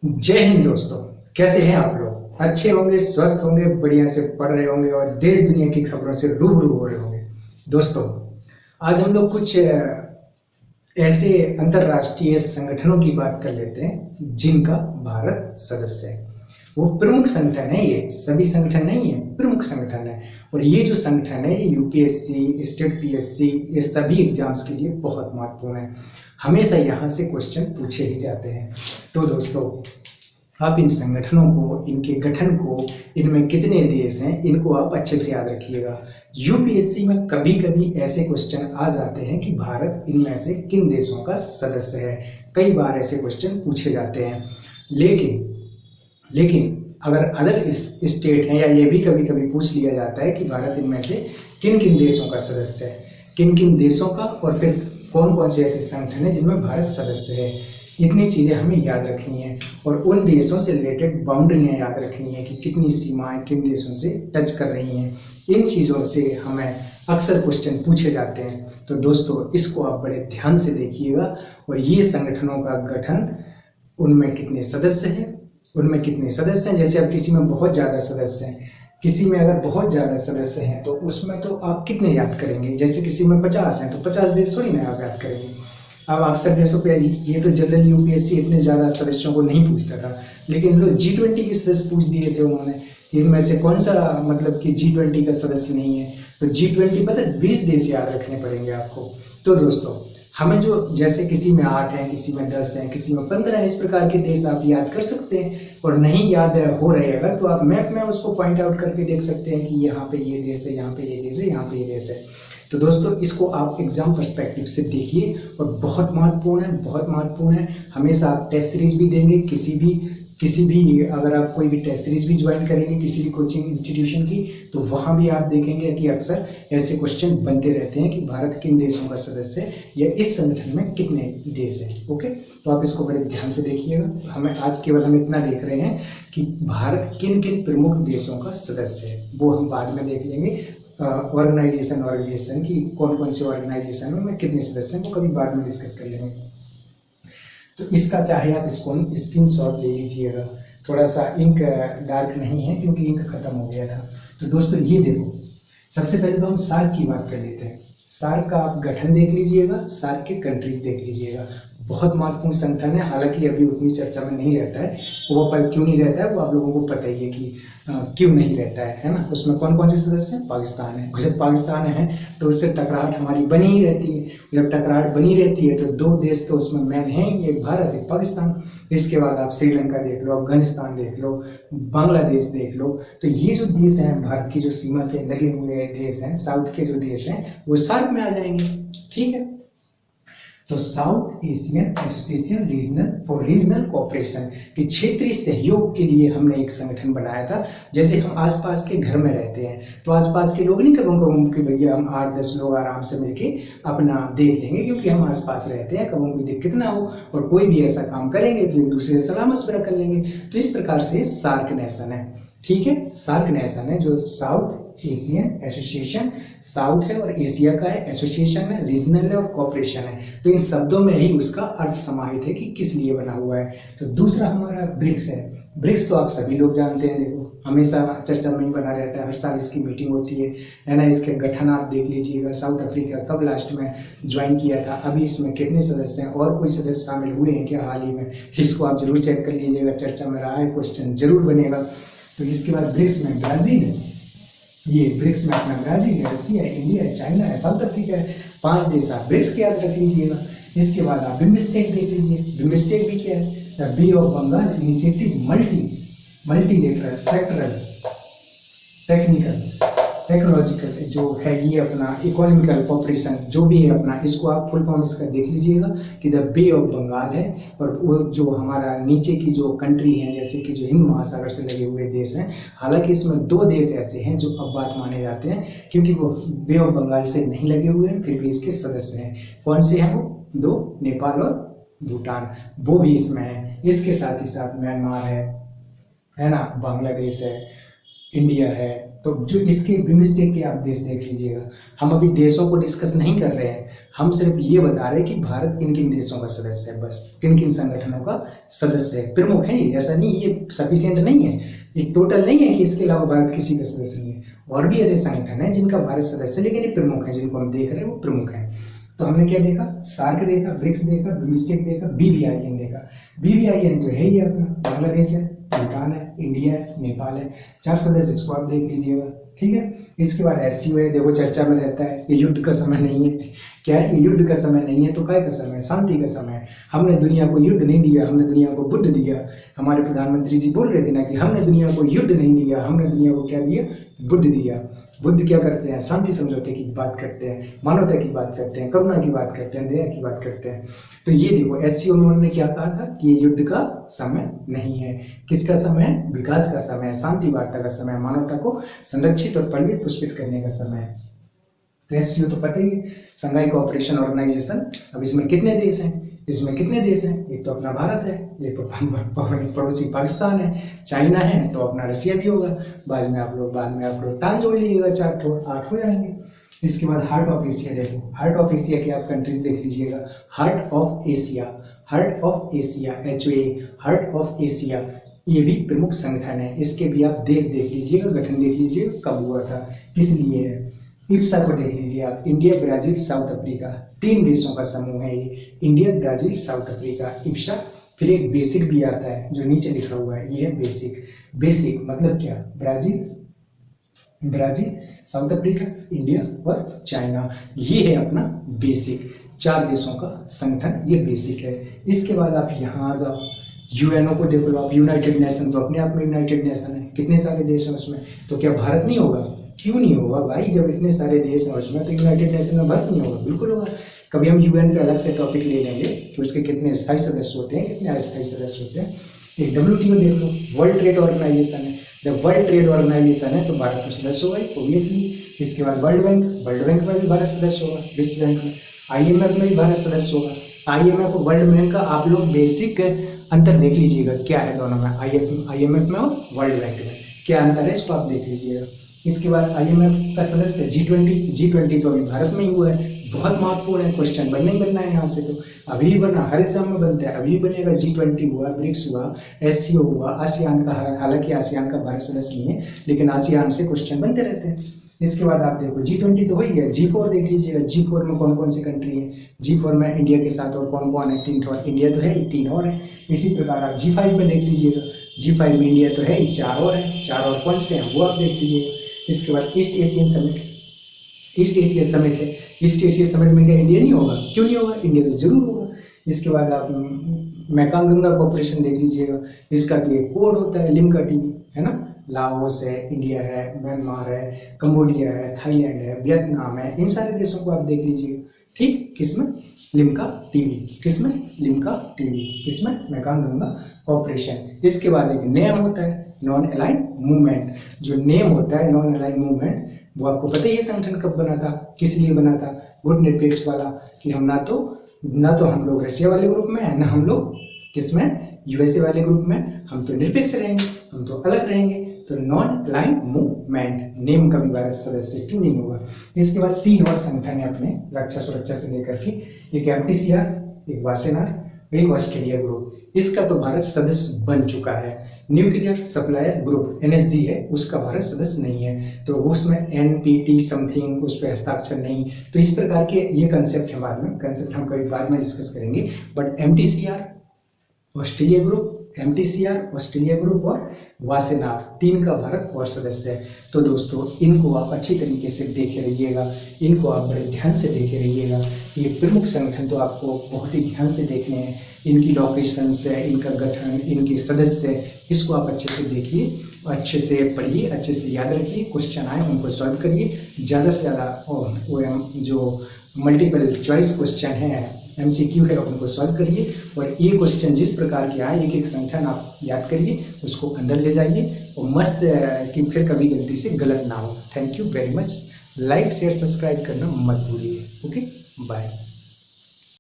जय हिंद दोस्तों। कैसे हैं आप लोग? अच्छे होंगे, स्वस्थ होंगे, बढ़िया से पढ़ रहे होंगे और देश दुनिया की खबरों से रूबरू हो रहे होंगे। दोस्तों, आज हम लोग कुछ ऐसे अंतर्राष्ट्रीय संगठनों की बात कर लेते हैं जिनका भारत सदस्य है। वो प्रमुख संगठन है, ये सभी संगठन नहीं है, प्रमुख संगठन है। और ये जो संगठन है यूपीएससी, स्टेट पीएससी, ये सभी एग्जाम्स के लिए बहुत महत्वपूर्ण है। हमेशा यहाँ से क्वेश्चन पूछे ही जाते हैं। तो दोस्तों, आप इन संगठनों को, इनके गठन को, इनमें कितने देश हैं, इनको आप अच्छे से याद रखिएगा। यूपीएससी में कभी कभी ऐसे क्वेश्चन आ जाते हैं कि भारत इनमें से किन देशों का सदस्य है। कई बार ऐसे क्वेश्चन पूछे जाते हैं। लेकिन अगर अदर स्टेट हैं, या ये भी कभी कभी पूछ लिया जाता है कि भारत इनमें से किन किन देशों का सदस्य है, किन किन देशों का, और फिर कौन कौन से ऐसे संगठन है जिनमें भारत सदस्य है। इतनी चीजें हमें याद रखनी है और उन देशों से रिलेटेड बाउंड्रियां याद रखनी है कि कितनी सीमाएं किन देशों से टच कर रही हैं। इन चीजों से हमें अक्सर क्वेश्चन पूछे जाते हैं। तो दोस्तों, इसको आप बड़े ध्यान से देखिएगा। और ये संगठनों का गठन, उनमें कितने सदस्य हैं, जैसे अब किसी में बहुत ज्यादा सदस्य हैं, किसी में अगर बहुत ज्यादा सदस्य हैं तो उसमें तो आप कितने याद करेंगे। जैसे किसी में 50 हैं तो 50 देश थोड़ी ना आप याद करेंगे। अब अक्सर देशों पे ये तो जनरल यूपीएससी इतने ज्यादा सदस्यों को नहीं पूछता था, लेकिन लोग G20 के सदस्य पूछ दिए थे उन्होंने। इनमें से कौन सा मतलब कि G20 का सदस्य नहीं है, तो G20 पता 20 देश याद रखने पड़ेंगे आपको। तो दोस्तों, हमें जो जैसे किसी में 8 हैं, किसी में 10 हैं, किसी में 15 है, इस प्रकार के देश आप याद कर सकते हैं। और नहीं याद हो रहे अगर, तो आप मैप में उसको पॉइंट आउट करके देख सकते हैं कि यहाँ पे ये देश है, यहाँ पे ये देश है, यहाँ पे ये देश है। तो दोस्तों, इसको आप एग्जाम पर्सपेक्टिव से देखिए और बहुत महत्वपूर्ण है, बहुत महत्वपूर्ण है। हमेशा आप टेस्ट सीरीज भी देंगे, किसी भी अगर आप कोई भी टेस्ट सीरीज भी ज्वाइन करेंगे किसी भी कोचिंग इंस्टीट्यूशन की, तो वहां भी आप देखेंगे कि अक्सर ऐसे क्वेश्चन बनते रहते हैं कि भारत किन देशों का सदस्य है या इस संगठन में कितने देश हैं। ओके, तो आप इसको बड़े ध्यान से देखिएगा। हमें आज केवल हम इतना देख रहे हैं कि भारत किन किन प्रमुख देशों का सदस्य है, वो हम बाद में देख लेंगे। ऑर्गेनाइजेशन की कौन कौन से ऑर्गेनाइजेशन में कितने सदस्य हैं, वो कभी बाद में डिस्कस कर लेंगे। तो इसका चाहे आप इसको स्क्रीन शॉट ले लीजिएगा। थोड़ा सा इंक डार्क नहीं है क्योंकि इंक खत्म हो गया था। तो दोस्तों, ये देखो, सबसे पहले तो हम सार्क की बात कर लेते हैं। सार्क का आप गठन देख लीजिएगा, सार्क के कंट्रीज देख लीजिएगा। बहुत महत्वपूर्ण संगठन है, हालांकि अभी उतनी चर्चा में नहीं रहता है। वो पर क्यों नहीं रहता है वो आप लोगों को पता ही है कि क्यों नहीं रहता है ना। उसमें कौन कौन से सदस्य हैं? पाकिस्तान है। जब पाकिस्तान है तो उससे टकराहट हमारी बनी ही रहती है। जब टकराहट बनी रहती है तो 2 देश तो उसमें मेन हैं, एक भारत, एक पाकिस्तान। इसके बाद आप श्रीलंका देख लो, अफगानिस्तान देख लो, बांग्लादेश देख लो। तो ये जो देश हैं, भारत की जो सीमा से लगे हुए देश हैं, साउथ के जो देश हैं, वो सार्क में आ जाएंगे। ठीक है, तो south Asian association regional cooperation कि क्षेत्रीय सहयोग के लिए हमने एक संगठन बनाया था। जैसे हम आसपास के घर में रहते हैं तो आसपास के लोग नहीं कबों कि भैया हम 8-10 लोग आराम से मिलके अपना देख लेंगे, क्योंकि हम आसपास रहते हैं, कबों कोई दिक्कत ना हो। और कोई भी ऐसा काम करेंगे तो एक दूसरे से सलाह मशवरा कर लेंगे। तो इस प्रकार से सार्क नेशन है। ठीक है, सार्क नेशन है जो साउथ एशियन एसोसिएशन, साउथ है और एशिया का है, एसोसिएशन है, रीजनल है और कॉपरेशन है। तो इन शब्दों में ही उसका अर्थ समाहित है कि किस लिए बना हुआ है। तो दूसरा हमारा ब्रिक्स है। ब्रिक्स तो आप सभी लोग जानते हैं, देखो हमेशा चर्चा में ही बना रहता है, हर साल इसकी मीटिंग होती है ना। इसके गठन आप देख लीजिएगा, साउथ अफ्रीका कब लास्ट में ज्वाइन किया था, अभी इसमें कितने सदस्य हैं, और कोई सदस्य शामिल हुए हैं क्या हाल ही में, इसको आप जरूर चेक कर लीजिएगा। चर्चा में रहा है, क्वेश्चन जरूर बनेगा। तो इसके बाद ब्रिक्स में ब्राजील है। ये ब्रिक्स में अपना ब्राजील है, रसिया है, इंडिया है, चाइना है, साउथ अफ्रीका है। 5 देश आप ब्रिक्स के याद रख लीजिएगा। इसके बाद आप बिम्स्टेक देख लीजिए। बिम्स्टेक भी क्या है? The Bay of Bengal initiative multilateral sectoral technological जो है, ये अपना इकोनॉमिकल कॉपरेशन जो भी है अपना, इसको आप फुल फॉर्म इसका देख लीजिएगा कि द बे ऑफ बंगाल है। और वो जो हमारा नीचे की जो कंट्री है, जैसे कि जो हिंद महासागर से लगे हुए देश हैं, हालांकि इसमें 2 देश ऐसे हैं जो अब बात माने जाते हैं क्योंकि वो बे ऑफ बंगाल से नहीं लगे हुए हैं, फिर भी इसके सदस्य हैं। कौन से हैं वो? 2, नेपाल और भूटान, वो भी इसमें है। इसके साथ ही साथ म्यांमार है ना, बांग्लादेश है, इंडिया है। तो जो इसके बिम्स्टेक के आप देश देख लीजिएगा। हम अभी देशों को डिस्कस नहीं कर रहे हैं, हम सिर्फ ये बता रहे हैं कि भारत किन किन देशों का सदस्य है, बस किन किन संगठनों का सदस्य है, प्रमुख है। ऐसा नहीं ये सफिशिएंट नहीं है, ये टोटल नहीं है कि इसके अलावा भारत किसी का सदस्य नहीं है। और भी ऐसे संगठन है जिनका भारत सदस्य है, लेकिन ये प्रमुख है, जिनको हम देख रहे हैं वो प्रमुख है। तो हमने क्या देखा, सार्क देखा, ब्रिक्स देखा, बिम्स्टेक देखा, BBIN देखा। BBIN तो है ही अपना, बांग्लादेश है, भूटान है, इंडिया है, नेपाल है, 4 सदस्य, इसको आप देख लीजिएगा, ठीक है। इसके बाद SCO है, देखो चर्चा में रहता है, ये युद्ध का समय नहीं है। क्या है, ये युद्ध का समय नहीं है तो काय का समय है, शांति का समय है। हमने दुनिया को युद्ध नहीं दिया, हमने दुनिया को बुद्ध दिया। हमारे प्रधानमंत्री जी बोल रहे थे ना कि हमने दुनिया को युद्ध नहीं दिया, हमने दुनिया को क्या दिया, बुद्ध दिया। बुद्ध क्या करते हैं, शांति समझौते की बात करते हैं, मानवता की बात करते हैं, करुणा की बात करते हैं, दया की बात करते हैं। तो ये देखो SCO में उन्होंने क्या कहा था कि ये युद्ध का समय नहीं है। किसका समय है, विकास का समय है, शांति वार्ता का समय है, मानवता को संरक्षित और पल्वित पुष्पित करने का समय है। तो SCO तो पता ही है, संघाई कोऑपरेशन ऑर्गेनाइजेशन। अब इसमें कितने देश हैं, इसमें कितने देश हैं, एक तो अपना भारत है, एक पड़ोसी पाकिस्तान है, चाइना है, तो अपना रसिया भी होगा। बाद में आप लोग तान जोड़ लीजिएगा, 4 ठो 8 हो जाएंगे। इसके बाद हार्ट ऑफ एशिया देखो, हार्ट ऑफ एशिया की आप कंट्रीज देख लीजिएगा, heart of Asia, heart of Asia, HOA, heart of Asia, ये भी प्रमुख संगठन है। इसके भी आप देश देख लीजिएगा, गठन देख लीजिएगा, कब हुआ था, किस लिए है। इप्सा को देख लीजिए आप, इंडिया, ब्राजील, साउथ अफ्रीका, 3 देशों का समूह है ये, India, Brazil, south Africa, Ipsa. फिर एक बेसिक भी आता है जो नीचे लिखा हुआ है, ये है बेसिक। बेसिक मतलब क्या, ब्राजील, साउथ अफ्रीका, इंडिया और चाइना, ये है अपना बेसिक। 4 देशों का संगठन ये बेसिक है। इसके बाद आप यहाँ आ जाओ, UNO को देख लो आप, यूनाइटेड नेशन, तो अपने आप में यूनाइटेड नेशन है, कितने सारे देश हैं उसमें, तो क्या भारत नहीं होगा, क्यों नहीं होगा भाई, जब इतने सारे देश हैं उसमें तो यूनाइटेड नेशन में भारत नहीं होगा, बिल्कुल होगा। कभी हम UN पे अलग से टॉपिक ले लेंगे कि उसके कितने स्थायी सदस्य होते हैं, कितने अस्थायी सदस्य होते हैं। एक WTO देख लो, वर्ल्ड ट्रेड ऑर्गेनाइजेशन है, जब वर्ल्ड ट्रेड ऑर्गेनाइजेशन है तो भारत तो सदस्य होगा ऑब्वियसली। इसके बाद वर्ल्ड बैंक में भी भारत सदस्य होगा, विश्व बैंक में, IMF में भी भारत सदस्य होगा। IMF और वर्ल्ड बैंक का आप लोग बेसिक अंतर देख लीजिएगा, क्या है दोनों में, IMF में और वर्ल्ड बैंक में क्या अंतर है, इसको आप देख लीजिएगा। इसके बाद IMF का सदस्य G20 तो अभी भारत में ही हुआ है, बहुत महत्वपूर्ण है, क्वेश्चन बनना ही बनना है यहाँ से, तो अभी भी बनना, हर एग्जाम में बनता है, अभी बनेगा। G20 हुआ, ब्रिक्स हुआ, SCO हुआ, आसियान का, हालांकि आसियान का भारत सदस्य नहीं है, लेकिन आसियान से क्वेश्चन बनते रहते हैं। इसके बाद आप देखो G20 तो वही है, G4 देख लीजिएगा, G4 में कौन कौन सी कंट्री है, G4 में इंडिया के साथ और कौन कौन है, 3 और, इंडिया तो है ही, 3 और है। इसी प्रकार आप G5 में देख लीजिएगा, G5 में इंडिया तो है ही, 4 और है, 4 और कौन से हैं वो आप देख लीजिएगा। इसके बाद ईस्ट एशिया समिट है, ईस्ट एशिया समिट में क्या इंडिया नहीं होगा, क्यों नहीं होगा, इंडिया तो जरूर होगा। इसके बाद आप मैकांग गंगा कोऑपरेशन देख लीजिएगा, इसका तो एक कोड होता है, लिम्का टीवी है ना, लाओस है, इंडिया है, म्यांमार है, कंबोडिया है, थाईलैंड है, वियतनाम है, इन सारे देशों को आप देख लीजिएगा, ठीक। किसमें, लिम्का टीवी, किसमें, लिम्का टीवी, किसमें, मैकांग गंगा कोऑपरेशन। इसके बाद एक नेम होता है, नॉन अलाइंड मूवमेंट। जो नेम होता है नॉन अलाइंड मूवमेंट, वो आपको पता है ये संगठन कब बना था, किस लिए बना था, गुट निरपेक्ष वाला, कि हम ना तो हम लोग रशिया वाले ग्रुप में है, ना हम लोग किसमें, USA वाले ग्रुप में, हम तो निरपेक्ष रहेंगे, हम तो अलग रहेंगे। तो नॉन अलाइंड मूवमेंट, नेम कभी भारत सदस्य क्यों नहीं होगा। इसके बाद 3 और संगठन है अपने रक्षा सुरक्षा से लेकर के, एक MTCR, एक वासेनार, एक ऑस्ट्रेलिया ग्रुप। इसका तो भारत सदस्य बन चुका है। न्यूक्लियर सप्लायर ग्रुप NSG है, उसका भारत सदस्य नहीं है, तो उसमें NPT समथिंग, उस पर हस्ताक्षर नहीं। तो इस प्रकार के ये कंसेप्ट है, बाद में कंसेप्ट हम कभी बाद में डिस्कस करेंगे। But MTCR Australia group, MTCR Australia group और वासेनार, 3 का भारत और सदस्य है। तो दोस्तों इनको आप अच्छी तरीके से देखे रहिएगा, इनको आप बड़े ध्यान से देखे रहिएगा। ये प्रमुख संगठन तो आपको बहुत ही ध्यान से देखने हैं, इनकी लोकेशंस है, इनका गठन, इनके सदस्य, इसको आप अच्छे से देखिए, अच्छे से पढ़िए, अच्छे से याद रखिए, क्वेश्चन आए उनको सॉल्व करिए, ज़्यादा से ज़्यादा जो मल्टीपल चॉइस क्वेश्चन है, MCQ है, उनको सॉल्व करिए। और ये क्वेश्चन जिस प्रकार के आए, एक एक संगठन आप याद करिए, उसको अंदर ले जाइए और मस्त कि फिर कभी गलती से गलत ना हो। Thank you very much. Like share subscribe करना मत भूलिए। Okay, bye.